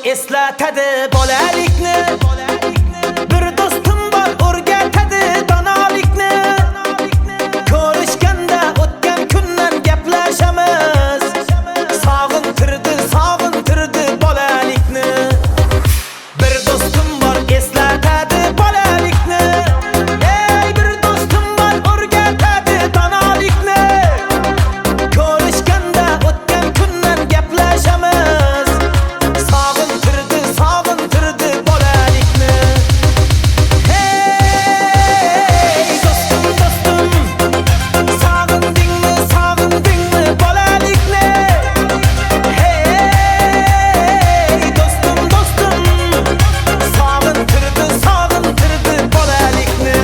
eslatadi bolalikni. Bir do'stim bor o'rgatadi donolikni. Ko'rishganda o'tgan kundan gaplashamiz. Sog'intirdi bolalikni. Bir do'stim bor eslatadi bolalikni. Ey bir do'stim bor o'rgatadi donolikni. Ko'rishganda o'tgan kundan gaplashamiz. Sog'intirdi bolalikni. Hey do'stim sog'indingmi bolalikni? Hey do'stim sog'intirdi bolalikni.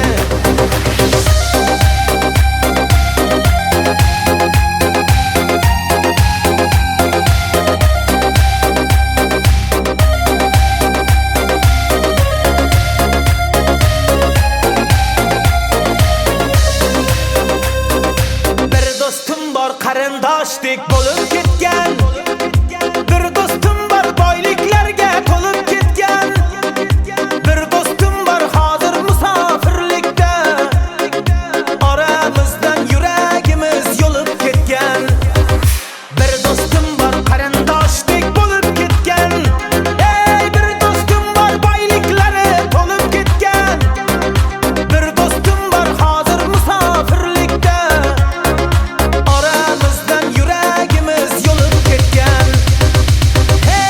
Bir do'stim bor qarindoshdek bo'lib ketgan. Bir do'stim bor boyliklarga to'lib ketgan. Bir do'stim bor hozir musofirlikda. Oramizdan yuragimiz yo'lib ketgan. Bir do'stim bor qarindoshdek bo'lib ketgan. Ey bir do'stim bor boyliklari to'lib ketgan. Bir do'stim bor hozir musofirlikda. Oramizdan yuragimiz yo'lib ketgan. Hey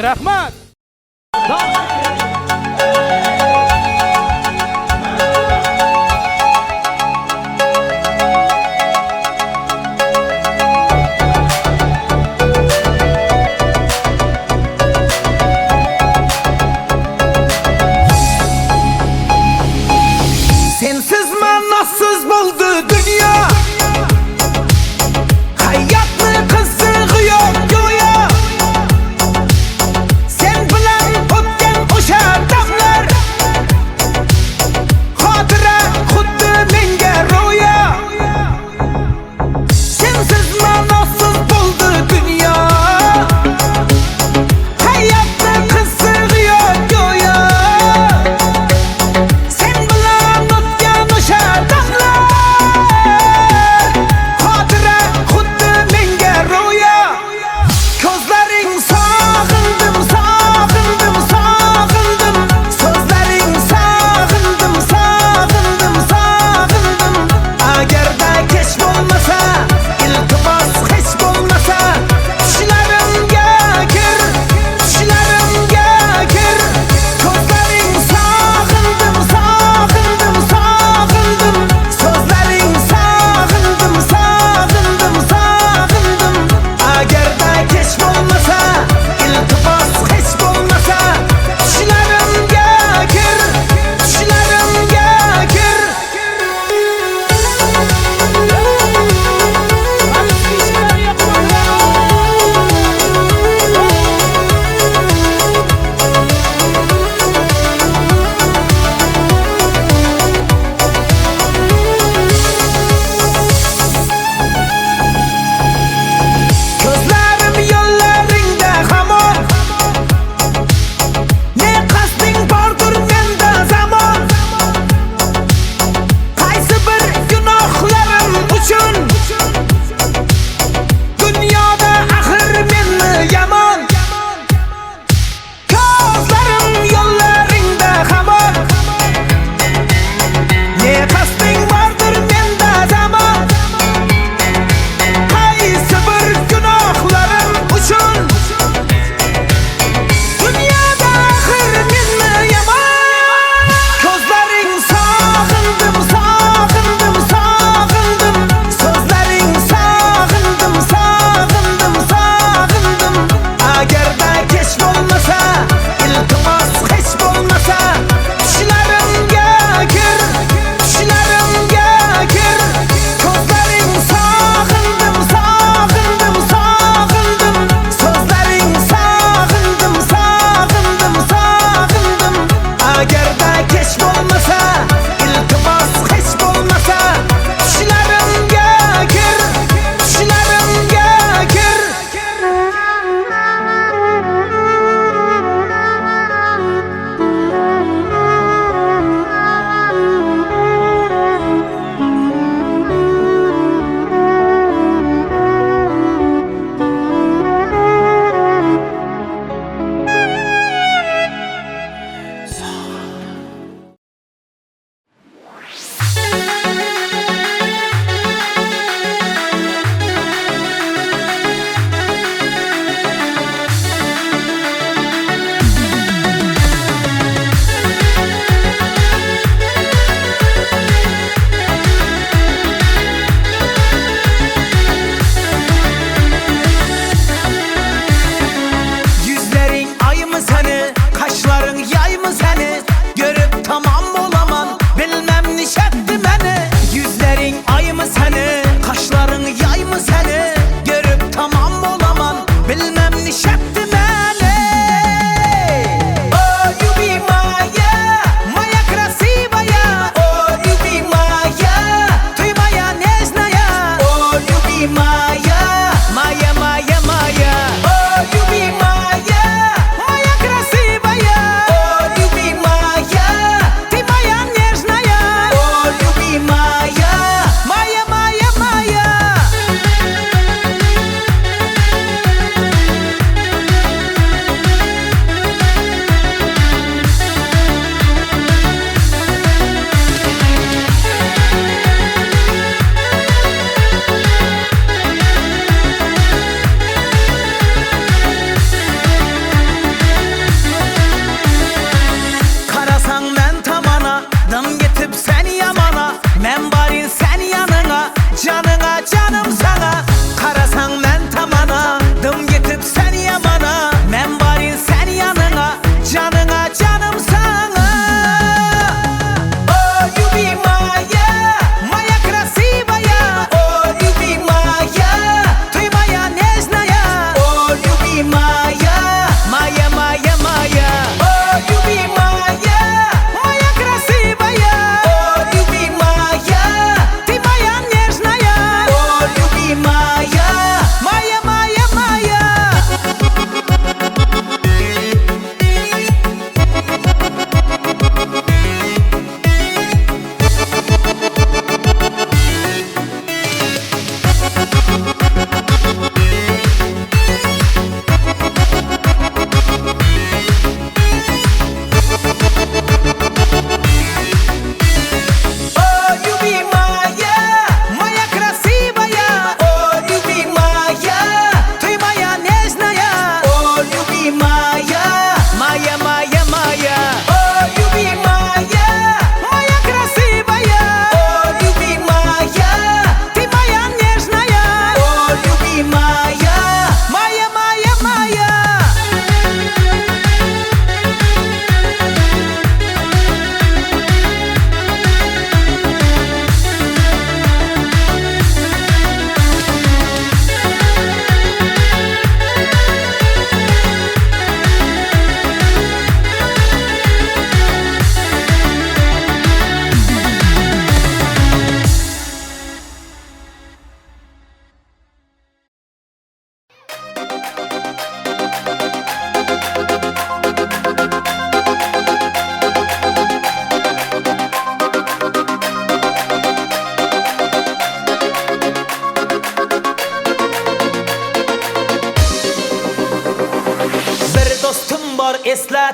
Ming rahmat. Sensiz manasız buldu dünya. Hayat mı kızığı yok güya. Sen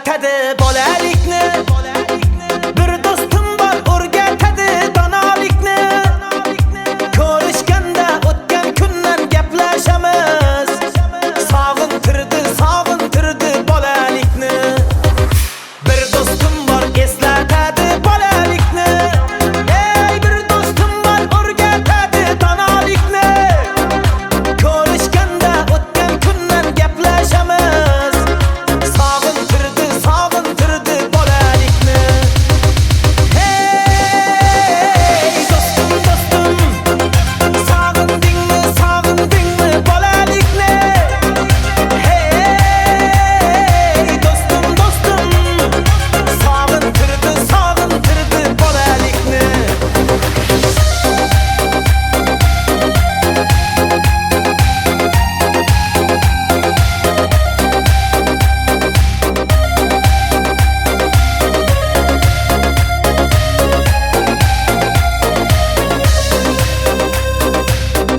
eslatadi bolalikni. Bir do'stim bor o'rgatadi donolikni. Ko'rishganda o'tgan kundan gaplashamiz. Sog'intirdi bolalikni. Bir do'stim bor eslatadi bolalikni. Ey bir do'stim bor o'rgatadi donolikni. Ko'rishganda o'tgan kundan gaplashamiz. Sog'intirdi bolalikni. Hey do'stim sog'indingmi bolalikni. Hey do'stim sog'intirdi bolalikni.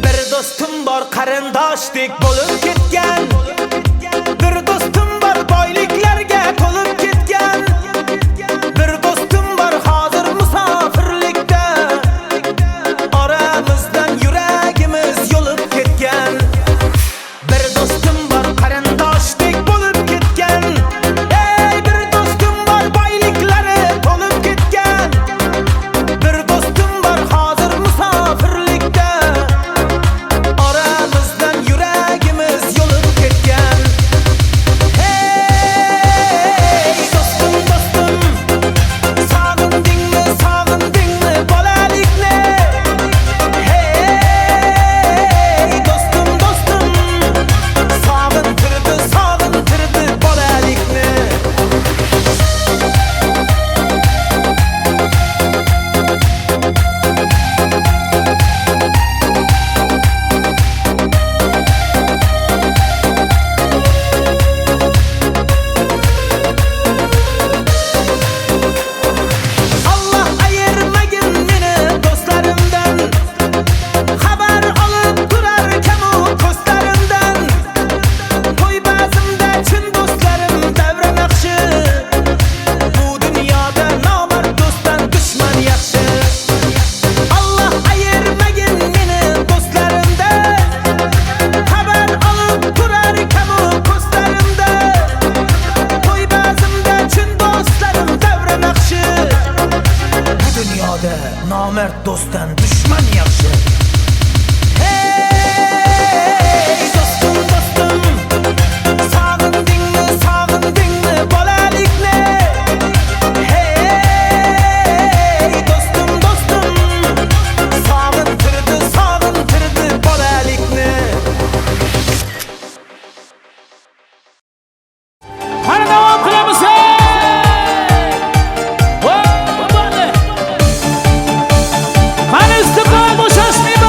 Bir do'stim bor qarindoshdek bo'lib ketgan. Bir do'stim bor boyliklarga to'lib ketgan. Bir do'stim bor hozir musofirlikda. Oramizdan yuragimiz yo'lib ketgan. Bir do'stim bor qarindoshdek bo'lib ketgan. Ey bir do'stim bor boyliklari to'lib ketgan. Bir do'stim bor hozir musofirlikda. Oramizdan yuragimiz yo'lib ketgan. Hey do'stim sog'indingmi bolalikni. Hey do'stim sog'intirdi bolalikni. Allah ayırmagin meni do'stlarimdan. Xabar olib turarkan u ko'zlarimdan. To'y bazmda chin do'stlarim davra naqshi. Bu dunyoda nomard do'stdan dushman yaxshi. Allah ayirmagin meni do'stlarimdan. Xabar olib turarkan u ko'zlarimdan. To'y bazmda chin do'stlarim davra naqshi. Bu dunyoda nomard do'stdan dushman yaxshi. Hey do'stim sog'indingmi bolalikni. Hey do'stim sog'intirdi bolalikni. Qani davom qilamiz. Qani istiqbol bo'shashmaydi.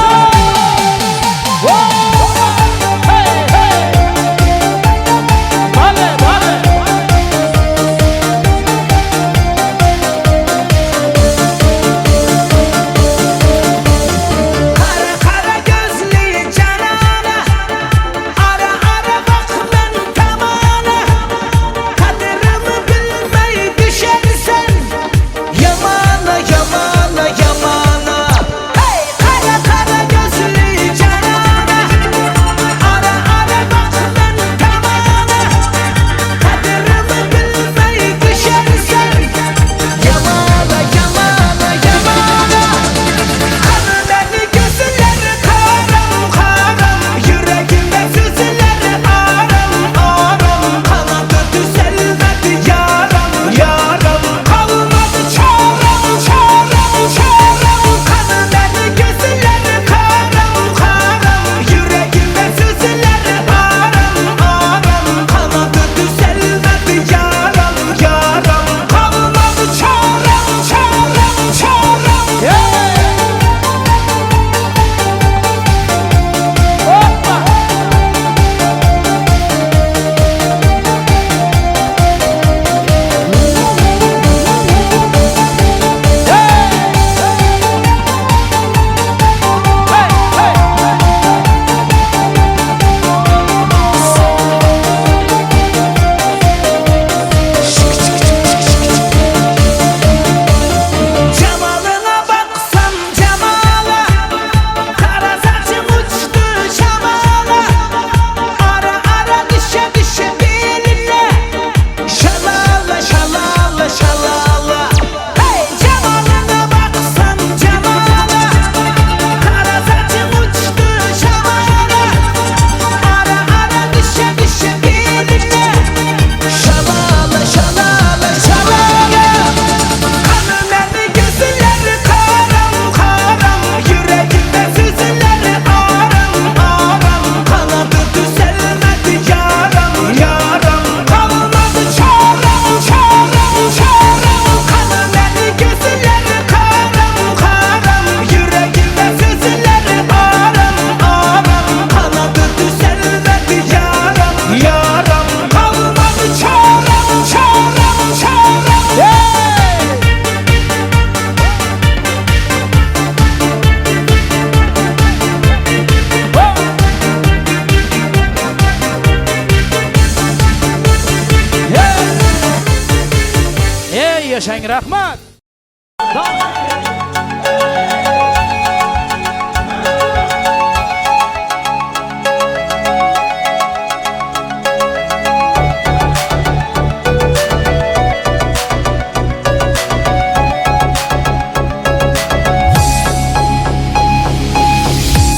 Ey yaşayın, rahmat.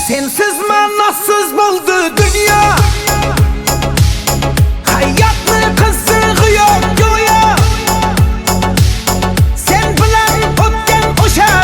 Sensiz manasız buldu dünya. Hayatlı kızığı yok güya. Sen bilen ötken uşa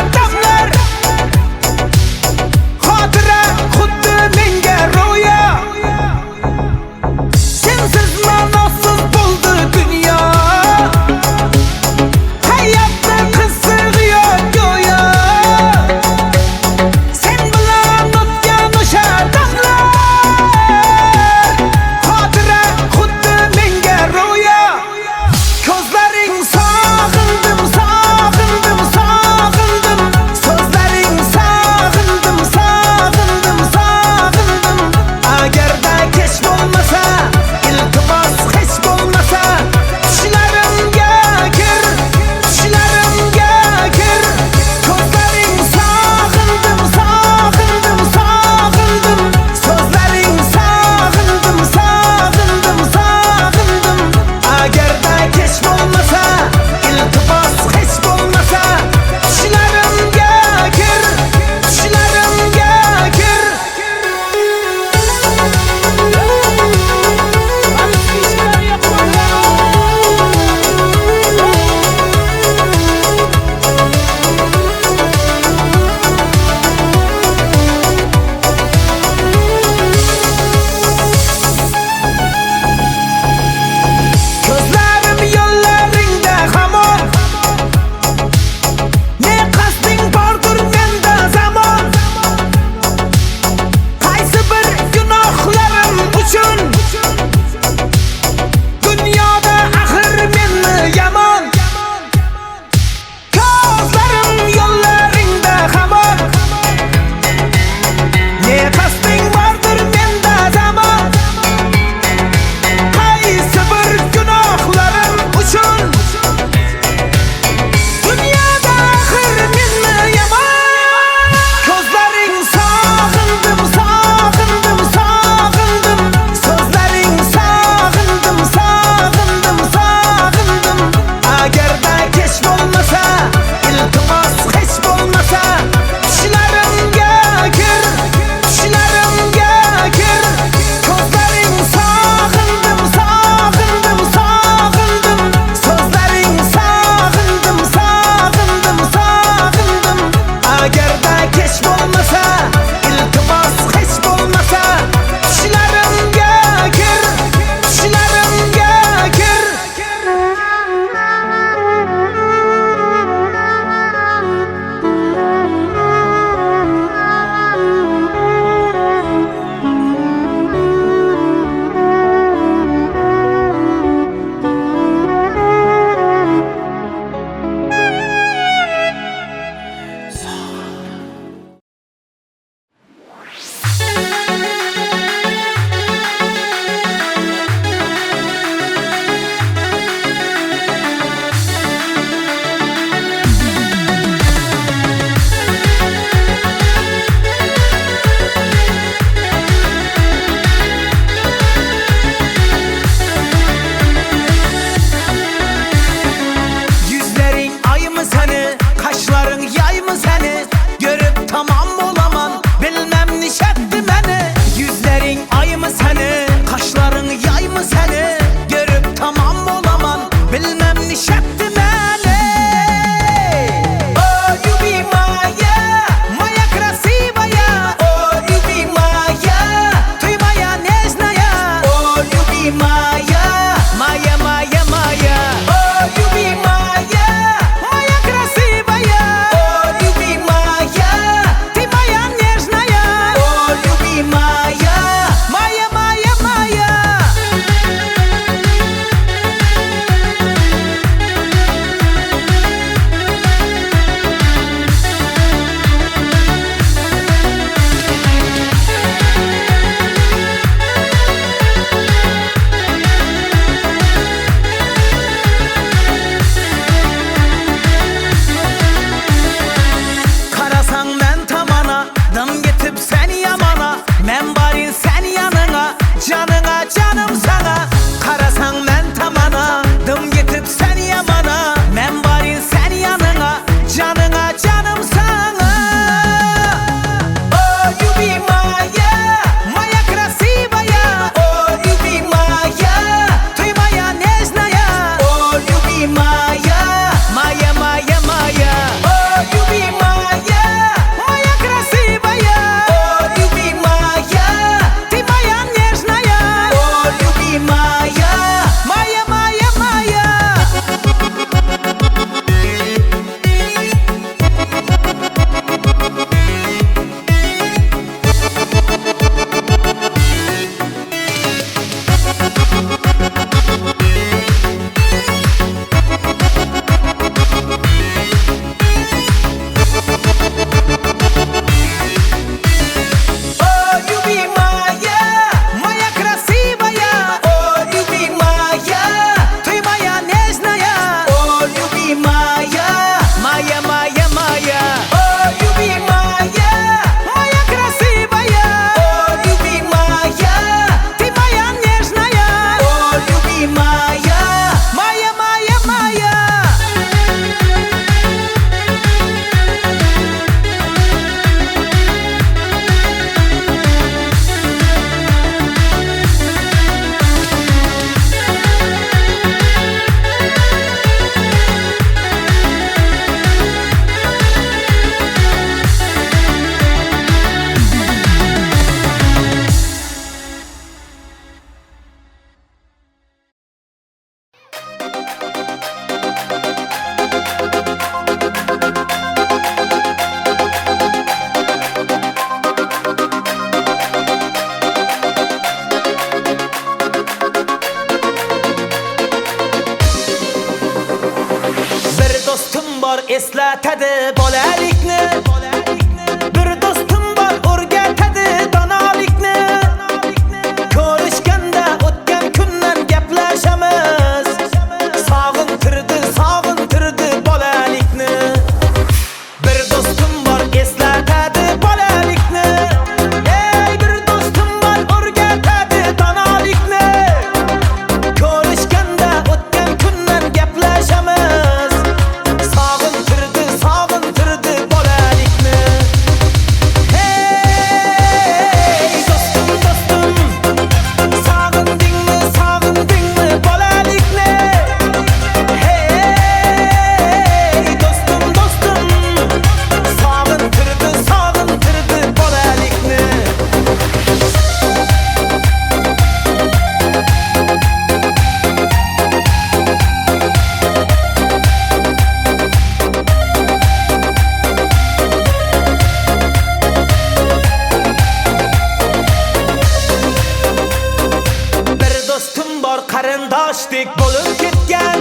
Bir dostum var eslatadi bolalikni. Bir dostum var o'rgatadi donolikni. Ko'rishganda o'tgan kundan gaplashamiz. Sog'intirdi bolalikni. Bir dostum var eslatadi bolalikni. Ey bir dostum var o'rgatadi donolikni. Ko'rishganda o'tgan kundan gaplashamiz. Sog'intirdi bolalikni. Hey dostum dostum, sog'indingmi bolalikni? Hey dostum dostum, sog'intirdi bolalikni. Bir dostum bor qarindoshdek bo'lib ketgan.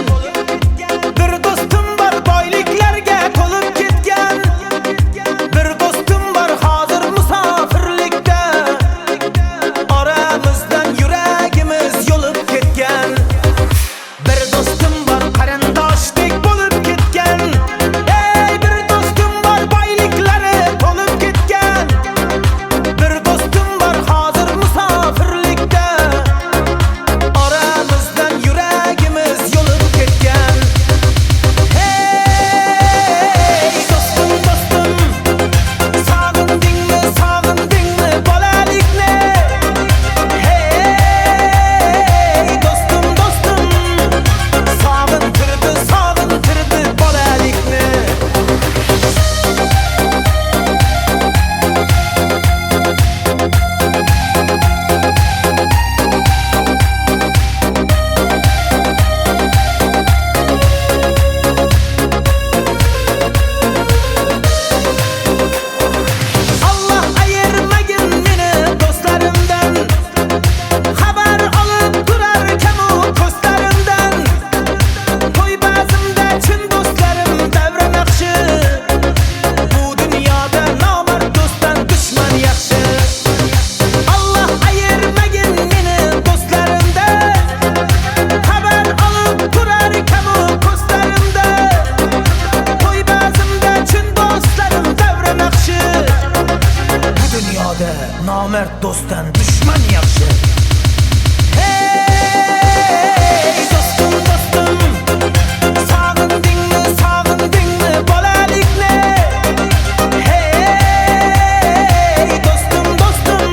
Bir dostum bor boyliklarga to'lib ketgan. Bir dostum bor hozir musofirlikda. Oramizdan yuragimiz yo'lib ketgan. Bir dostum bor qarindoshdek bo'lib ketgan. Ey bir dostum bor boyliklari to'lib ketgan. Bir dostum bor hozir musofirlikda. Oramizdan yuragimiz yo'lib ketgan. Hey dostum dostum, sog'indingmi bolalikni? Hey dostum dostum, sog'intirdi bolalikni. Allah ayırmagin meni do'stlarimdan. Xabar olib turarkan u ko'zlarimdan. To'y ba'zimda chin do'stlarim davra naqshi. Bu dunyoda nomard do'stdan dushman yaxshi. Allah ayirmagin meni do'stlarimdan. Xabar olib turarkan u ko'zlarimdan. To'y ba'zimda chin do'stlarim davra naqshi. Bu dunyoda nomard do'stdan dushman yaxshi. Hey dostum dostum, sog'indingmi bolalikni? Hey dostum dostum,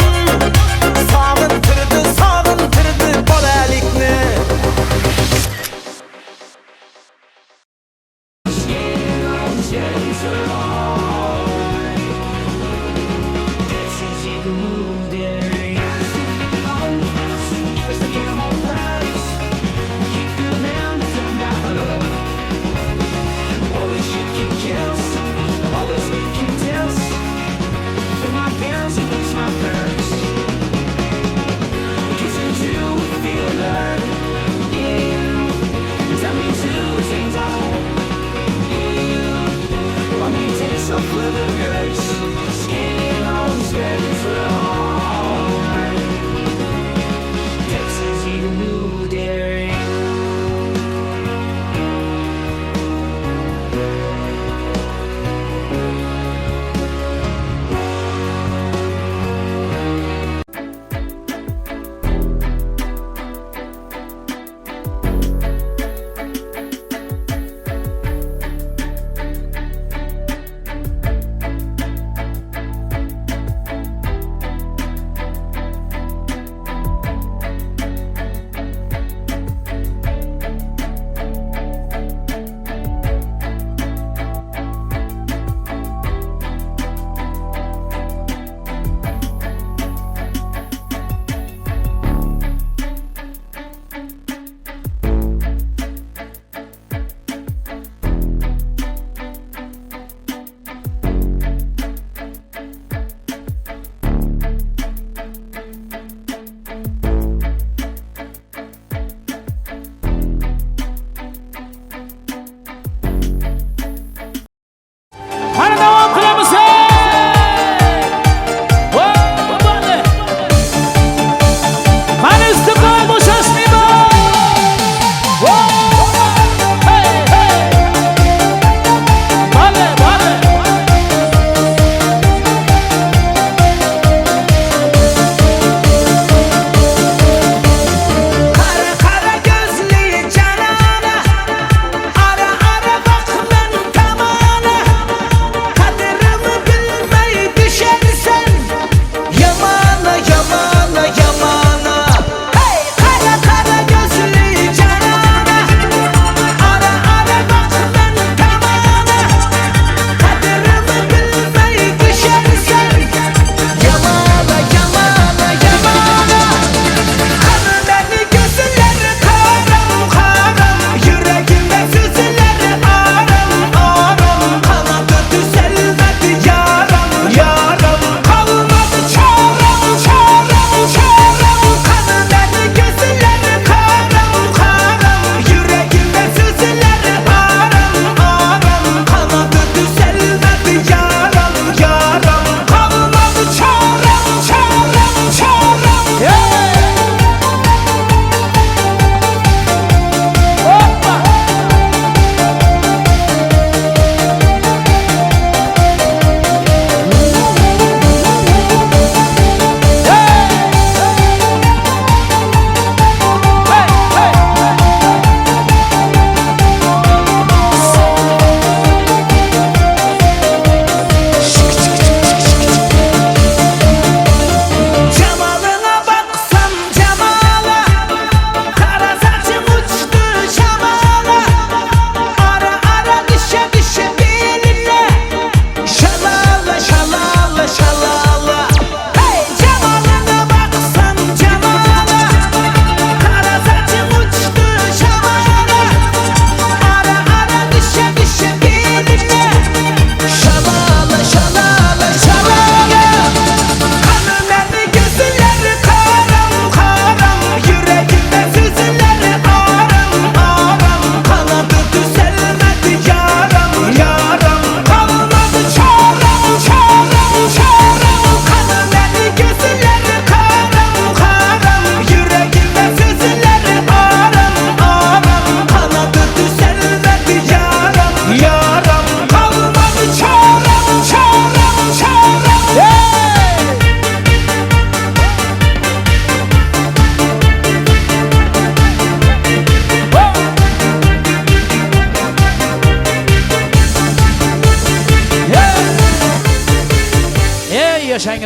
sog'intirdi bolalikni. Tell me to change our home. Want me to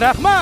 rahmat.